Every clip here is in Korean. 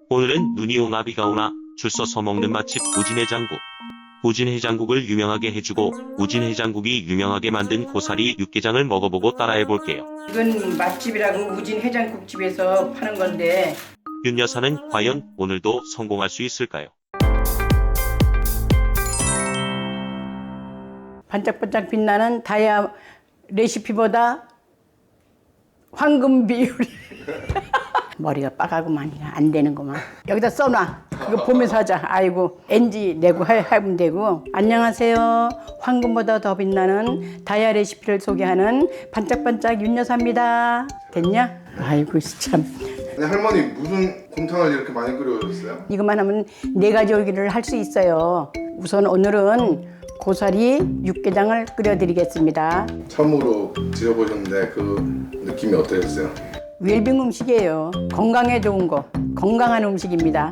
오늘은 눈이 오나 비가 오나 줄 서서 먹는 맛집 우진해장국. 우진해장국을 유명하게 해주고 우진해장국이 유명하게 만든 고사리 육개장을 먹어보고 따라해볼게요. 이건 맛집이라고 우진 해장국집에서 파는 건데 윤 여사는 과연 오늘도 성공할 수 있을까요? 반짝반짝 빛나는 다이아 레시피보다 황금 비율이 머리가 빠가구만 안 되는구만. 여기다 써놔. 그거 보면서 하자. 아이고 NG 내고 하면 되고. 안녕하세요. 황금보다 더 빛나는 다이아 레시피를 소개하는 반짝반짝 윤여사입니다. 됐냐? 아이고 참. 근데 할머니 무슨 곰탕을 이렇게 많이 끓여오셨어요? 이것만 하면 4가지 요리를 할 수 있어요. 우선 오늘은 고사리 육개장을 끓여드리겠습니다. 처음으로 드셔보셨는데 그 느낌이 어떠셨어요? 웰빙 음식이에요. 건강에 좋은 거, 건강한 음식입니다.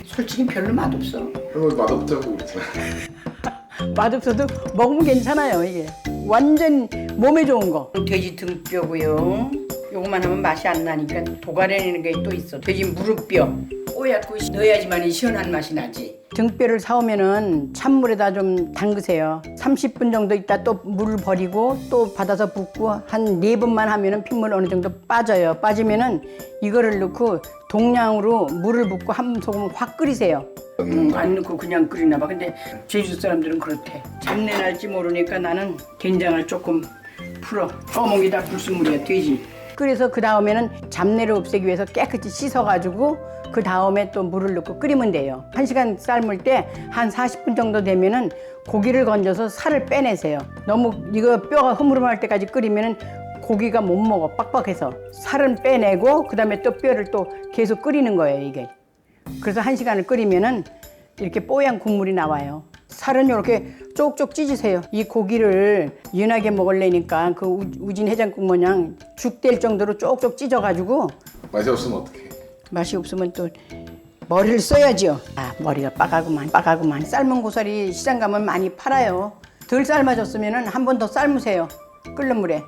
솔직히 별로 맛없어. 할머니 맛없다고 그랬잖아요. 맛없어도 먹으면 괜찮아요. 이게 완전 몸에 좋은 거. 돼지 등뼈고요. 요거만 하면 맛이 안 나니까 도가래내는 게 또 있어. 돼지 무릎뼈 뽀얗고 넣어야지만 시원한 맛이 나지. 등뼈를 사오면은 찬물에다 좀 담그세요. 30분 정도 있다 또 물을 버리고 또 받아서 붓고 한 4번만 하면은 핏물 어느 정도 빠져요. 빠지면은 이거를 넣고 동량으로 물을 붓고 한 소금 확 끓이세요. 안 넣고 그냥 끓이나 봐. 근데 제주도 사람들은 그렇대. 잡내 날지 모르니까 나는 된장을 조금 풀어. 어묵이다 불순물이야 돼지. 끓여서 그 다음에는 잡내를 없애기 위해서 깨끗이 씻어가지고 그 다음에 또 물을 넣고 끓이면 돼요. 1시간 삶을 때 한 40분 정도 되면은 고기를 건져서 살을 빼내세요. 너무 이거 뼈가 흐물흐물할 때까지 끓이면은 고기가 못 먹어. 빡빡해서. 살은 빼내고 그 다음에 또 뼈를 또 계속 끓이는 거예요 이게. 그래서 1시간을 끓이면은 이렇게 뽀얀 국물이 나와요. 살은 이렇게 쪽쪽 찢으세요. 이 고기를 연하게 먹으려니까 그 우진 해장국 모양 죽 될 정도로 쪽쪽 찢어가지고. 맛이 없으면 어떡해? 맛이 없으면 또 머리를 써야죠. 아, 머리가 빠가구만. 삶은 고사리 시장 가면 많이 팔아요. 덜 삶아졌으면 한 번 더 삶으세요. 끓는 물에.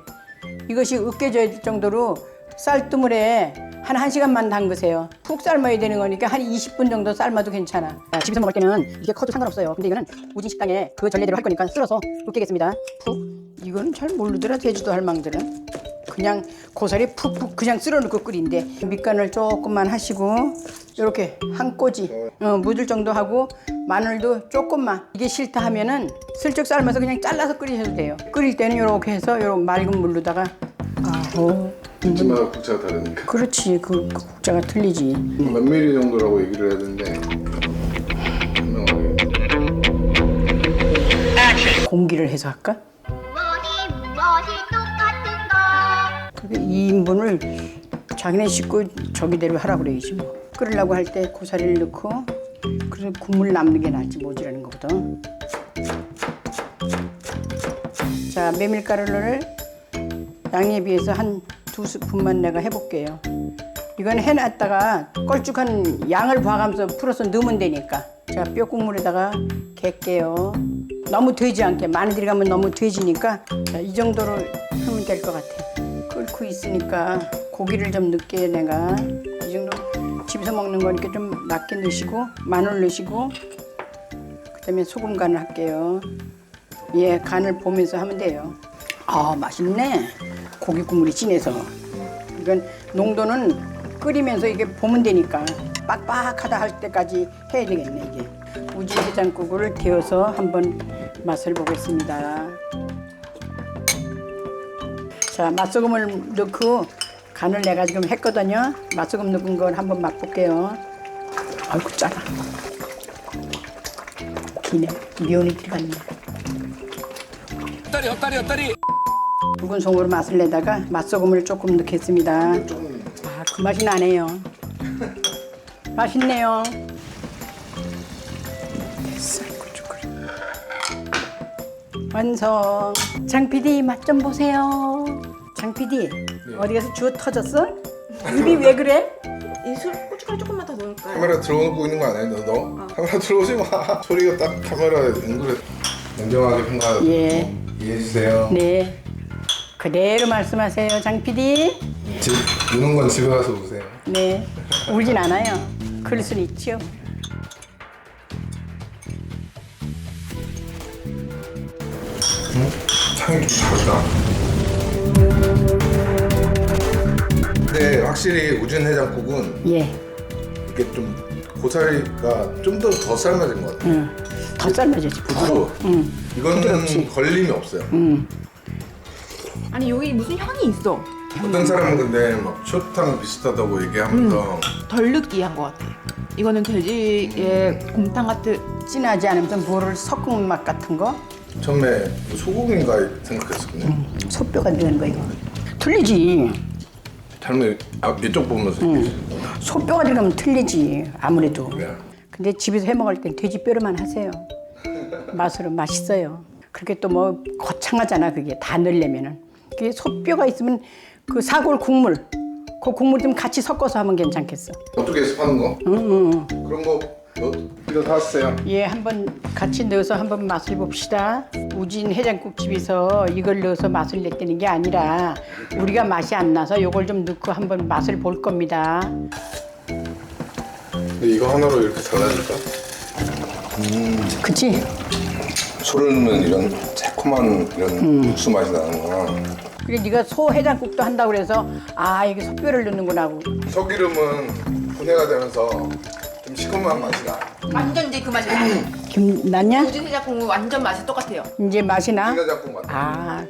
이것이 으깨져야 될 정도로 쌀뜨물에 한 1시간만 담그세요. 푹 삶아야 되는 거니까 한 20분 정도 삶아도 괜찮아. 집에서 먹을 때는 이게 커도 상관없어요. 근데 이거는 우진 식당에 그 전례대로 할 거니까 쓸어서 으깨겠습니다. 푹. 이거는 잘 모르더라 제주도 할망들은. 그냥 고사리 푹푹 그냥 쓸어놓고 끓인대. 밑간을 조금만 하시고 이렇게 한 꼬지 묻을 정도 하고 마늘도 조금만. 이게 싫다 하면은 슬쩍 삶아서 그냥 잘라서 끓이셔도 돼요. 끓일 때는 이렇게 해서 이렇게 맑은 물로다가 집마다 국자가 다르니까. 그렇지. 그 국자가 틀리지. 몇 미리 정도라고 얘기를 해야 되는데 분명하게. 공기를 해서 할까? 무엇이 똑같은 거. 그게 2인분을 자기네 식구 저기대로 하라고 그래야지 뭐. 끓이려고 할 때 고사리를 넣고 그래서 국물 남는 게 낫지 모자라는 거거든. 자, 메밀가루를 양에 비해서 한 2스푼만 내가 해볼게요. 이건 해놨다가 걸쭉한 양을 봐가면서 풀어서 넣으면 되니까. 자, 뼈국물에다가 갤게요. 너무 되지 않게. 많이 들어가면 너무 되지니까 자, 이 정도로 하면 될 것 같아. 끓고 있으니까 고기를 좀 넣을게요 내가. 이 정도 집에서 먹는 거니까 좀 낮게 넣으시고 마늘 넣으시고 그 다음에 소금 간을 할게요. 예, 간을 보면서 하면 돼요. 아, 맛있네. 고기 국물이 진해서. 이건 농도는 끓이면서 이게 보면 되니까 빡빡하다 할 때까지 해야 되겠네 이게. 우진 해장국을 데워서 한번 맛을 보겠습니다. 자, 맛소금을 넣고 간을 내가 지금 했거든요. 맛소금 넣은 걸 한번 맛볼게요. 아이고 짜다. 기네. 면이 들어갔네. 헛다리. 붉은 송으로 맛을 내다가 맛소금을 조금 넣겠습니다. 아, 그 맛이 나네요. 맛있네요. 됐어, 고춧가루. 완성. 장 PD 맛 좀 보세요. 장 PD 어디 가서 주워 터졌어? 입이 왜 그래? 이 고춧가루 조금만 더 넣을까요? 카메라 들어오고 있는 거 아니야? 너? 카메라 들어오지 마. 소리가 딱 카메라에 은근히 냉정하게 평가. 예. 이해해 주세요. 네. 그대로 말씀하세요, 장 PD. 집 우는 건 집에 가서 우세요. 네, 울진 않아요. 그럴 수는 있죠. 향이 좀 다르다. 근데 확실히 우진 해장국은 예, 이게 좀 고사리가 좀 더 삶아진 것 같아요. 더 삶아지지. 부드러워. 이거는 부드럽지. 걸림이 없어요. 아니 여기 무슨 향이 있어. 어떤 사람은 근데 막 쇼탕 비슷하다고 얘기하면서 덜 느끼한 것 같아. 이거는 돼지의 곰탕 같은. 진하지 않으면 뭐를 섞은 맛 같은 거? 처음에 소고기인가 생각했었거든요. 소뼈가 들어간 거 이거. 틀리지. 잘못 이쪽 보면서 소뼈가 들어가면 틀리지. 아무래도. 그래요? 근데 집에서 해 먹을 땐 돼지 뼈로만 하세요. 맛으로 맛있어요. 그렇게 또 뭐 거창하잖아 그게 다 넣으려면은. 그게 소뼈가 있으면 그 사골 국물, 그 국물 좀 같이 섞어서 하면 괜찮겠어. 어떻게 해서 파는 거? 그런 거 이거 샀어요. 예, 한번 같이 넣어서 한번 맛을 봅시다. 우진 해장국집에서 이걸 넣어서 맛을 냈다는 게 아니라 우리가 맛이 안 나서 이걸 좀 넣고 한번 맛을 볼 겁니다. 근데 이거 하나로 이렇게 달라질까? 그치? 소를 넣으면 이런 새콤한 이런 육수 맛이 나는구나. 그래 네가 소 해장국도 한다고 그래서 아 이게 소뼈를 넣는구나 하고. 소기름은 분해가 되면서 좀 시큼한 맛이 나. 완전 이제 그 맛이야. 김 났냐? 우진 해장국은 완전 맛이 똑같아요. 이제 맛이 나? 해장국 맛. 아,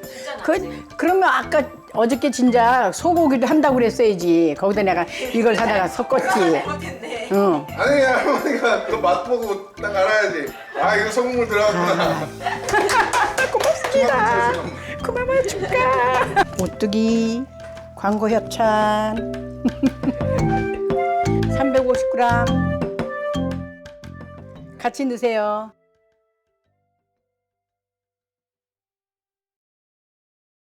그러면 아까 어저께 진짜 소고기도 한다고 그랬어야지. 거기다 내가 이걸 사다가 섞었지. 잘못했네. 응. 아니 할머니가 그 맛보고 딱 알아야지. 아 이거 소금물 들어갔구나. 고맙습니다. 고마워 줄까? 오뚜기 광고 협찬 350g 같이 넣으세요.